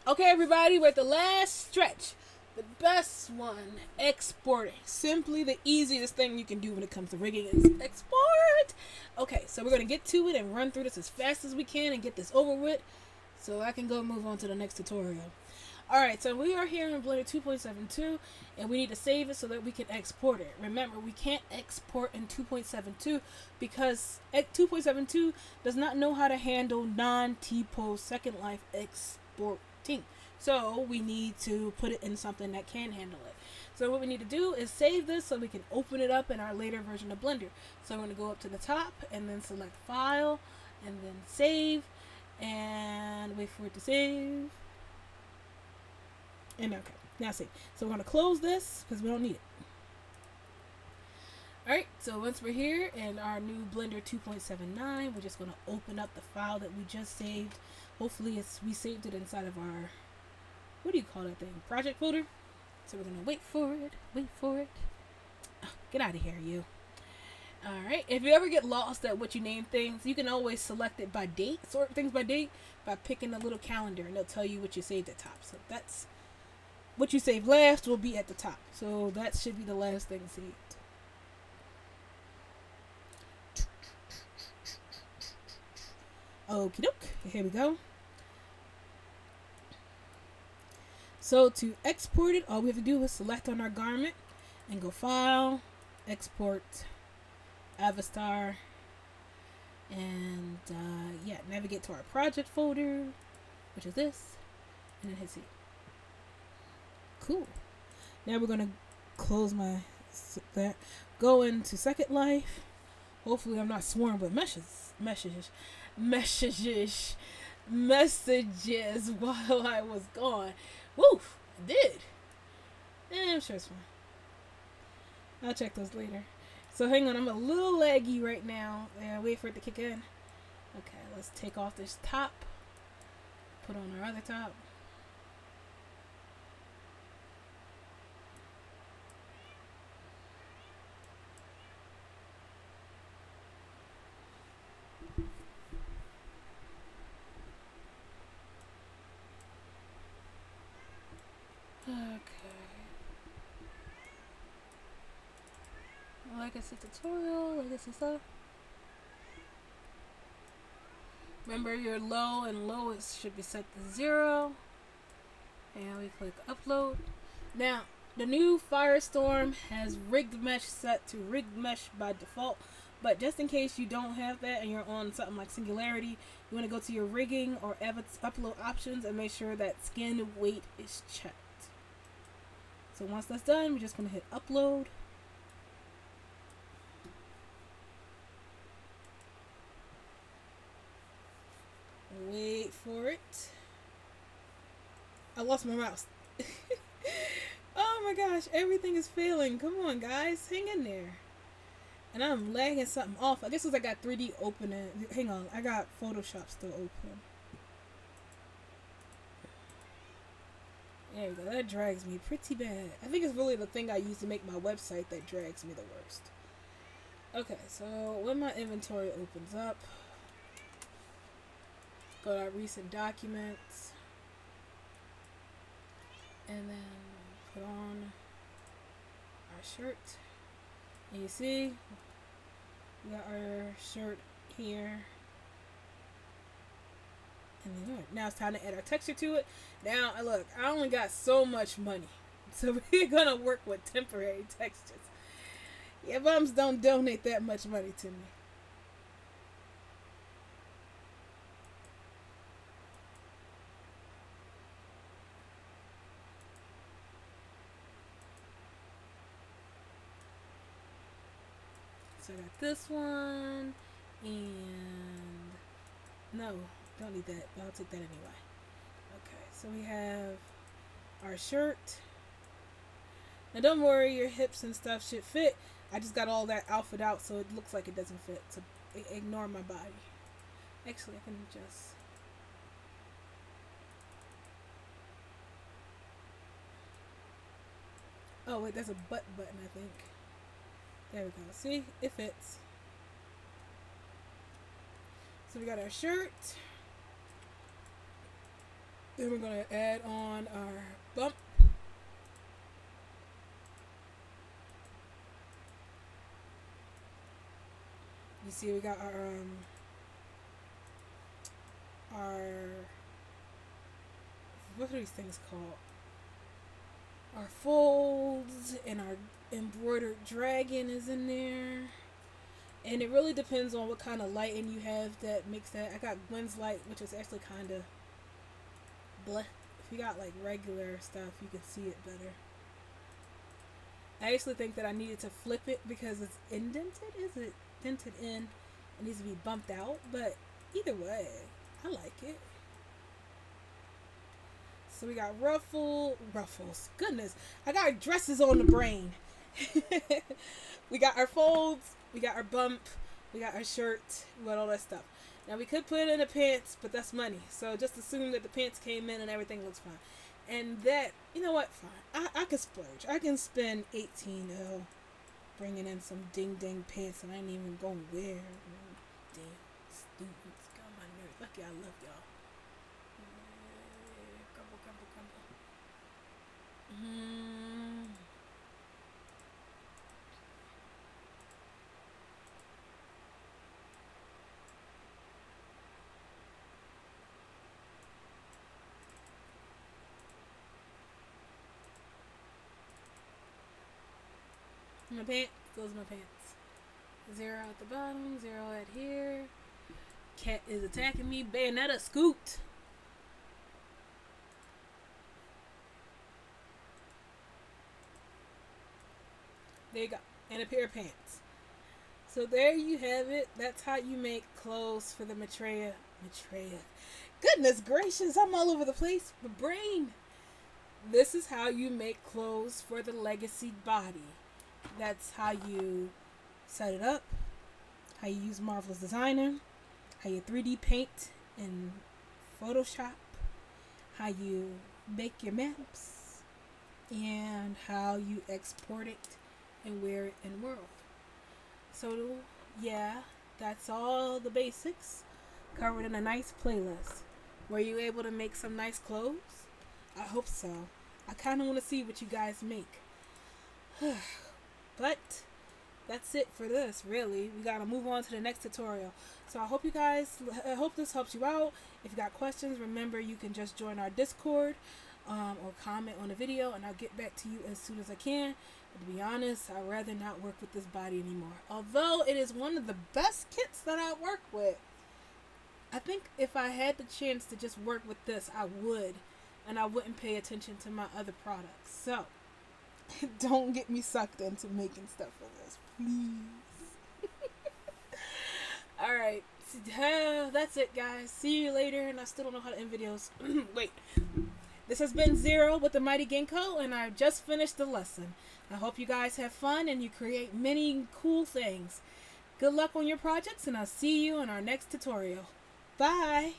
Okay, everybody, we're at the last stretch. The best one, exporting. Simply the easiest thing you can do when it comes to rigging is export. Okay, so we're going to get to it and run through this as fast as we can and get this over with so I can go move on to the next tutorial. Alright, so we are here in Blender 2.72 and we need to save it so that we can export it. Remember, we can't export in 2.72 because 2.72 does not know how to handle non-TPO Second Life exporting. So we need to put it in something that can handle it. So what we need to do is save this so we can open it up in our later version of Blender. So I'm going to go up to the top and then select File and then Save and wait for it to save. And okay, now see. So we're going to close this because we don't need it. Alright, so once we're here in our new Blender 2.79, we're just going to open up the file that we just saved. Hopefully we saved it inside of our, what do you call that thing? Project folder. So we're going to wait for it. Oh, get out of here, you. Alright, if you ever get lost at what you name things, you can always select it by date, sort things by date, by picking a little calendar, and they'll tell you what you saved at top. So that's what you save last will be at the top. So that should be the last thing saved. Okie doke. Here we go. So to export it, all we have to do is select on our garment and go File, Export, Avastar, and yeah, navigate to our project folder, which is this, and then hit C. Cool. Now we're gonna close that. Go into Second Life. Hopefully I'm not swarmed with messages while I was gone. Woof, I did. I'm sure it's fine. I'll check those later. So hang on, I'm a little laggy right now. Wait for it to kick in. Okay, let's take off this top. Put on our other top. Okay. Legacy tutorial, legacy stuff. Remember your low and lowest should be set to 0. And we click upload. Now, the new Firestorm has rigged mesh set to rigged mesh by default. But just in case you don't have that and you're on something like Singularity, you want to go to your rigging or upload options and make sure that skin weight is checked. So once that's done, we're just going to hit upload. Wait for it. I lost my mouse. Oh my gosh, everything is failing. Come on, guys, hang in there. And I'm lagging something off. I guess because I got 3D open. Hang on, I got Photoshop still open. There you go. That drags me pretty bad. I think it's really the thing I use to make my website that drags me the worst. Okay, so when my inventory opens up, go to our recent documents, and then put on our shirt. And you see, we got our shirt here. And then good. Now it's time to add our texture to it. Now, look, I only got so much money. So we're going to work with temporary textures. Yeah, bums don't donate that much money to me. So I got this one, and no, don't need that, but I'll take that anyway. Okay, so we have our shirt. Now don't worry, your hips and stuff should fit. I just got all that outfit out so it looks like it doesn't fit, so ignore my body. Actually, I can just... Oh wait, there's a butt button, I think. There we go. See? It fits. So we got our shirt. Then we're going to add on our bump. You see we got our what are these things called? Our folds, and our embroidered dragon is in there. And it really depends on what kind of lighting you have that makes that. I got Gwen's light, which is actually kind of bleh. If you got like regular stuff, you can see it better. I actually think that I needed to flip it because it's indented. Is it dented in? It needs to be bumped out. But either way, I like it. So we got ruffles. Goodness, I got our dresses on the brain. We got our folds. We got our bump. We got our shirt. We got all that stuff. Now we could put it in the pants, but that's money. So just assume that the pants came in and everything looks fine. And that, you know what? Fine. I can splurge. I can spend $18 bringing in some ding ding pants and I ain't even gonna wear. Damn students, got on my nerves. Lucky I love y'all. My pants, those are my pants. 0 at the bottom, 0 at here. Cat is attacking me. Bayonetta scooped. There you go. And a pair of pants. So there you have it. That's how you make clothes for the Maitreya. Goodness gracious, I'm all over the place. My brain. This is how you make clothes for the Legacy body. That's how you set it up. How you use Marvelous Designer. How you 3D paint in Photoshop. How you make your maps. And how you export it and wear it in world. So yeah, that's all the basics covered in a nice playlist. Were you able to make some nice clothes? I hope so. I kind of want to see what you guys make. But that's it for this, really. We got to move on to the next tutorial. So I hope this helps you out. If you got questions, remember you can just join our Discord or comment on the video and I'll get back to you as soon as I can. But to be honest, I'd rather not work with this body anymore. Although it is one of the best kits that I work with. I think if I had the chance to just work with this, I would. And I wouldn't pay attention to my other products. So, don't get me sucked into making stuff for this, please. Alright, that's it, guys. See you later. And I still don't know how to end videos. Wait. This has been Zero with the Mighty Ginkgo, and I just finished the lesson. I hope you guys have fun and you create many cool things. Good luck on your projects, and I'll see you in our next tutorial. Bye!